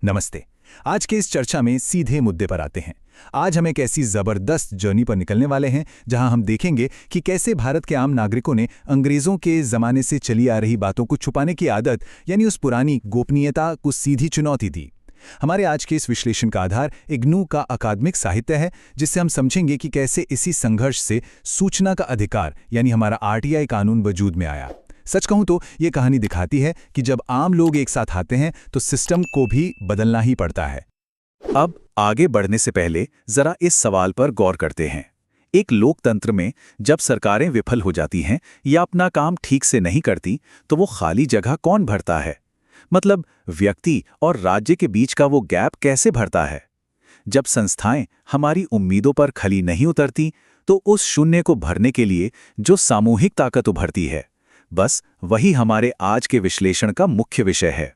नमस्ते। आज के इस चर्चा में सीधे मुद्दे पर आते हैं। आज हम एक ऐसी जबरदस्त जर्नी पर निकलने वाले हैं जहां हम देखेंगे कि कैसे भारत के आम नागरिकों ने अंग्रेजों के जमाने से चली आ रही बातों को छुपाने की आदत यानी उस पुरानी गोपनीयता को सीधी चुनौती दी। हमारे आज के इस विश्लेषण का आधार इग्नू का अकादमिक साहित्य है, जिससे हम समझेंगे कि कैसे इसी संघर्ष से सूचना का अधिकार यानी हमारा आरटीआई कानून वजूद में आया। सच कहूं तो ये कहानी दिखाती है कि जब आम लोग एक साथ आते हैं तो सिस्टम को भी बदलना ही पड़ता है। अब आगे बढ़ने से पहले जरा इस सवाल पर गौर करते हैं। एक लोकतंत्र में जब सरकारें विफल हो जाती हैं या अपना काम ठीक से नहीं करती, तो वो खाली जगह कौन भरता है? मतलब व्यक्ति और राज्य के बीच का वो गैप कैसे भरता है? जब संस्थाएं हमारी उम्मीदों पर खरी नहीं उतरती, तो उस शून्य को भरने के लिए जो सामूहिक ताकत उभरती है, बस वही हमारे आज के विश्लेषण का मुख्य विषय है।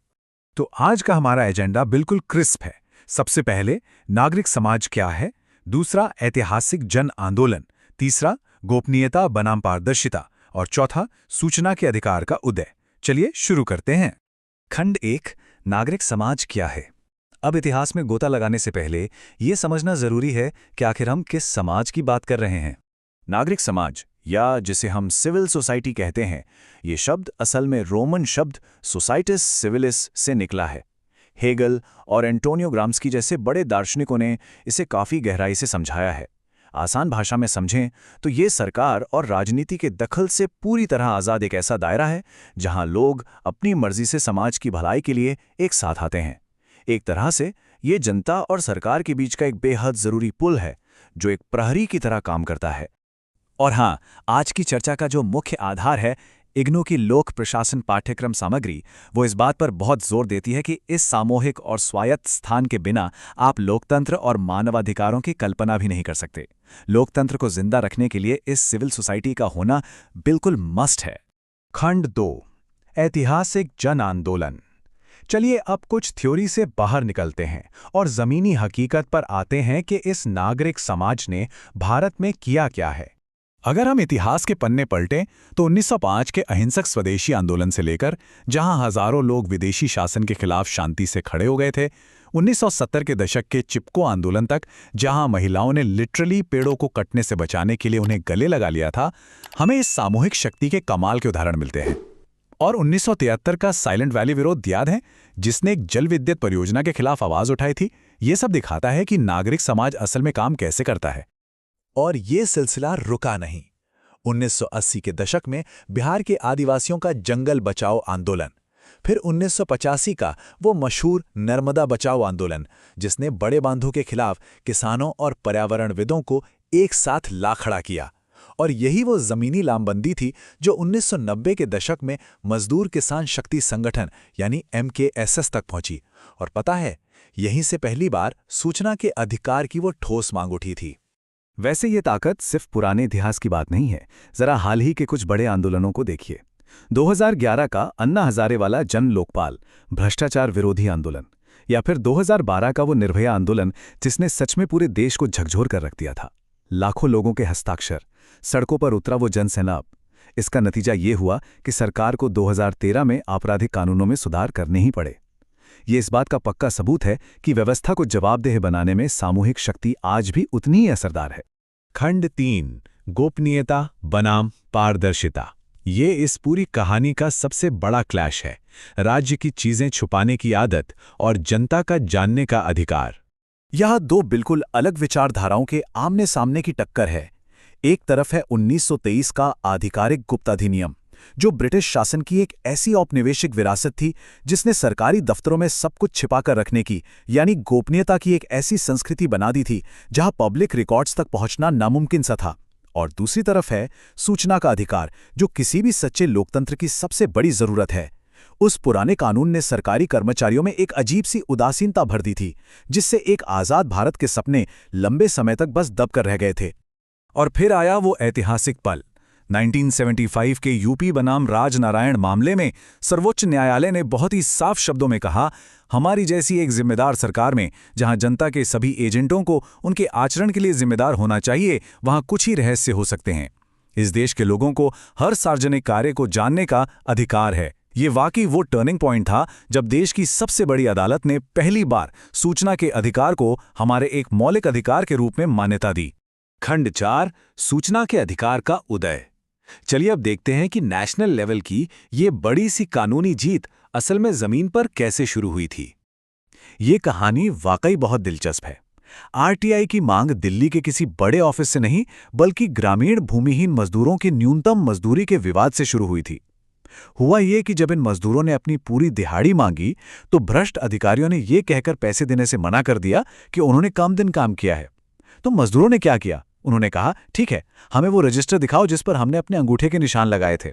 तो आज का हमारा एजेंडा बिल्कुल क्रिस्प है। सबसे पहले नागरिक समाज क्या है, दूसरा ऐतिहासिक जन आंदोलन, तीसरा गोपनीयता बनाम पारदर्शिता और चौथा सूचना के अधिकार का उदय। चलिए शुरू करते हैं। खंड 1, नागरिक समाज क्या है। अब इतिहास में गोता लगाने से पहले ये समझना जरूरी है कि आखिर हम किस समाज की बात कर रहे हैं। नागरिक समाज, या जिसे हम सिविल सोसाइटी कहते हैं, ये शब्द असल में रोमन शब्द सोसाइटिस सिविलिस से निकला है। हेगल और एंटोनियो ग्राम्स्की जैसे बड़े दार्शनिकों ने इसे काफ़ी गहराई से समझाया है। आसान भाषा में समझें तो ये सरकार और राजनीति के दखल से पूरी तरह आज़ाद एक ऐसा दायरा है जहां लोग अपनी मर्जी से समाज की भलाई के लिए एक साथ आते हैं। एक तरह से ये जनता और सरकार के बीच का एक बेहद ज़रूरी पुल है जो एक प्रहरी की तरह काम करता है। और हाँ, आज की चर्चा का जो मुख्य आधार है, इग्नू की लोक प्रशासन पाठ्यक्रम सामग्री, वो इस बात पर बहुत जोर देती है कि इस सामूहिक और स्वायत्त स्थान के बिना आप लोकतंत्र और मानवाधिकारों की कल्पना भी नहीं कर सकते। लोकतंत्र को जिंदा रखने के लिए इस सिविल सोसाइटी का होना बिल्कुल मस्ट है। खंड 2, ऐतिहासिक जन आंदोलन। चलिए अब कुछ थ्योरी से बाहर निकलते हैं और जमीनी हकीकत पर आते हैं कि इस नागरिक समाज ने भारत में किया क्या है। अगर हम इतिहास के पन्ने पलटें तो 1905 के अहिंसक स्वदेशी आंदोलन से लेकर, जहां हजारों लोग विदेशी शासन के खिलाफ शांति से खड़े हो गए थे, 1970 के दशक के चिपको आंदोलन तक, जहां महिलाओं ने लिटरली पेड़ों को कटने से बचाने के लिए उन्हें गले लगा लिया था, हमें इस सामूहिक शक्ति के कमाल के उदाहरण मिलते हैं। और 1973 का साइलेंट वैली विरोध याद है, जिसने एक जल विद्युत परियोजना के खिलाफ आवाज उठाई थी। ये सब दिखाता है कि नागरिक समाज असल में काम कैसे करता है। और ये सिलसिला रुका नहीं। 1980 के दशक में बिहार के आदिवासियों का जंगल बचाओ आंदोलन, फिर 1985 का वो मशहूर नर्मदा बचाओ आंदोलन, जिसने बड़े बांधों के खिलाफ किसानों और पर्यावरणविदों को एक साथ ला खड़ा किया। और यही वो जमीनी लामबंदी थी जो 1990 के दशक में मजदूर किसान शक्ति संगठन यानी MKSS तक पहुंची। और पता है, यहीं से पहली बार सूचना के अधिकार की वो ठोस मांग उठी थी। वैसे ये ताकत सिर्फ पुराने इतिहास की बात नहीं है। जरा हाल ही के कुछ बड़े आंदोलनों को देखिए। 2011 का अन्ना हजारे वाला जन लोकपाल भ्रष्टाचार विरोधी आंदोलन, या फिर 2012 का वो निर्भया आंदोलन जिसने सच में पूरे देश को झकझोर कर रख दिया था। लाखों लोगों के हस्ताक्षर, सड़कों पर उतरा वो जनसैलाब। इसका नतीजा ये हुआ कि सरकार को 2013 में आपराधिक कानूनों में सुधार करने ही पड़े। ये इस बात का पक्का सबूत है कि व्यवस्था को जवाबदेह बनाने में सामूहिक शक्ति आज भी उतनी ही असरदार है। खंड 3, गोपनीयता बनाम पारदर्शिता। ये इस पूरी कहानी का सबसे बड़ा क्लैश है। राज्य की चीजें छुपाने की आदत और जनता का जानने का अधिकार। यह दो बिल्कुल अलग विचारधाराओं के आमने सामने की टक्कर है। एक तरफ है 1923 का आधिकारिक गुप्त अधिनियम, जो ब्रिटिश शासन की एक ऐसी औपनिवेशिक विरासत थी जिसने सरकारी दफ्तरों में सब कुछ छिपाकर रखने की यानी गोपनीयता की एक ऐसी संस्कृति बना दी थी जहां पब्लिक रिकॉर्ड्स तक पहुंचना नामुमकिन सा था। और दूसरी तरफ है सूचना का अधिकार, जो किसी भी सच्चे लोकतंत्र की सबसे बड़ी जरूरत है। उस पुराने कानून ने सरकारी कर्मचारियों में एक अजीब सी उदासीनता भर दी थी, जिससे एक आजाद भारत के सपने लंबे समय तक बस दबकर रह गए थे। और फिर आया वो ऐतिहासिक पल। 1975 के यूपी बनाम राजनारायण मामले में सर्वोच्च न्यायालय ने बहुत ही साफ शब्दों में कहा, हमारी जैसी एक जिम्मेदार सरकार में जहां जनता के सभी एजेंटों को उनके आचरण के लिए जिम्मेदार होना चाहिए, वहां कुछ ही रहस्य हो सकते हैं। इस देश के लोगों को हर सार्वजनिक कार्य को जानने का अधिकार है, ये वाकई वो टर्निंग पॉइंट था जब देश की सबसे बड़ी अदालत ने पहली बार सूचना के अधिकार को हमारे एक मौलिक अधिकार के रूप में मान्यता दी। खंड 4 सूचना के अधिकार का उदय। चलिए अब देखते हैं कि नेशनल लेवल की ये बड़ी सी कानूनी जीत असल में जमीन पर कैसे शुरू हुई थी। ये कहानी वाकई बहुत दिलचस्प है। आरटीआई की मांग दिल्ली के किसी बड़े ऑफिस से नहीं, बल्कि ग्रामीण भूमिहीन मजदूरों की न्यूनतम मजदूरी के विवाद से शुरू हुई थी। हुआ ये कि जब इन मजदूरों ने अपनी पूरी दिहाड़ी मांगी तो भ्रष्ट अधिकारियों ने ये कहकर पैसे देने से मना कर दिया कि उन्होंने कम दिन काम किया है। तो मजदूरों ने क्या किया? उन्होंने कहा, ठीक है, हमें वो रजिस्टर दिखाओ जिस पर हमने अपने अंगूठे के निशान लगाए थे।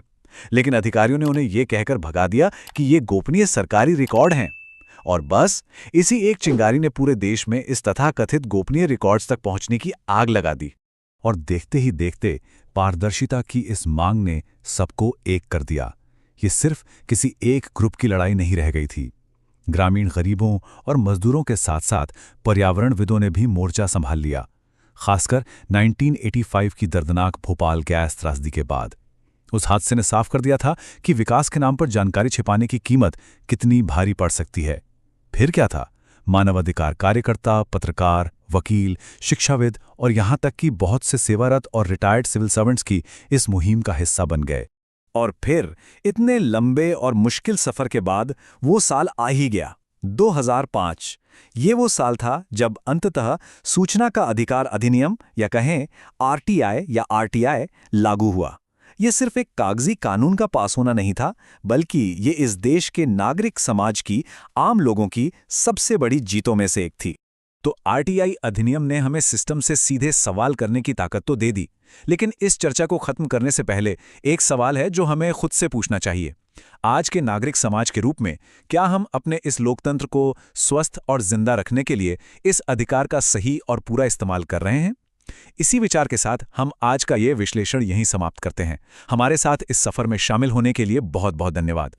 लेकिन अधिकारियों ने उन्हें यह कहकर भगा दिया कि ये गोपनीय सरकारी रिकॉर्ड हैं। और बस इसी एक चिंगारी ने पूरे देश में इस तथाकथित गोपनीय रिकॉर्ड्स तक पहुंचने की आग लगा दी। और देखते ही देखते पारदर्शिता की इस मांग ने सबको एक कर दिया। ये सिर्फ किसी एक ग्रुप की लड़ाई नहीं रह गई थी। ग्रामीण गरीबों और मजदूरों के साथ साथ पर्यावरणविदों ने भी मोर्चा संभाल लिया, खासकर 1985 की दर्दनाक भोपाल गैस त्रासदी के बाद। उस हादसे ने साफ कर दिया था कि विकास के नाम पर जानकारी छिपाने की कीमत कितनी भारी पड़ सकती है। फिर क्या था? मानवाधिकार कार्यकर्ता, पत्रकार, वकील, शिक्षाविद और यहां तक कि बहुत से सेवारत और रिटायर्ड सिविल सर्वेंट्स की इस मुहिम का हिस्सा बन गए। और फिर इतने लंबे और मुश्किल सफर के बाद वो साल आ ही गया, 2005। ये वो साल था जब अंततः सूचना का अधिकार अधिनियम या कहें आरटीआई लागू हुआ। ये सिर्फ एक कागजी कानून का पास होना नहीं था, बल्कि ये इस देश के नागरिक समाज की, आम लोगों की सबसे बड़ी जीतों में से एक थी। तो आरटीआई अधिनियम ने हमें सिस्टम से सीधे सवाल करने की ताकत तो दे दी, लेकिन इस चर्चा को खत्म करने से पहले एक सवाल है जो हमें खुद से पूछना चाहिए। आज के नागरिक समाज के रूप में क्या हम अपने इस लोकतंत्र को स्वस्थ और जिंदा रखने के लिए इस अधिकार का सही और पूरा इस्तेमाल कर रहे हैं? इसी विचार के साथ हम आज का ये विश्लेषण यहीं समाप्त करते हैं। हमारे साथ इस सफर में शामिल होने के लिए बहुत बहुत धन्यवाद।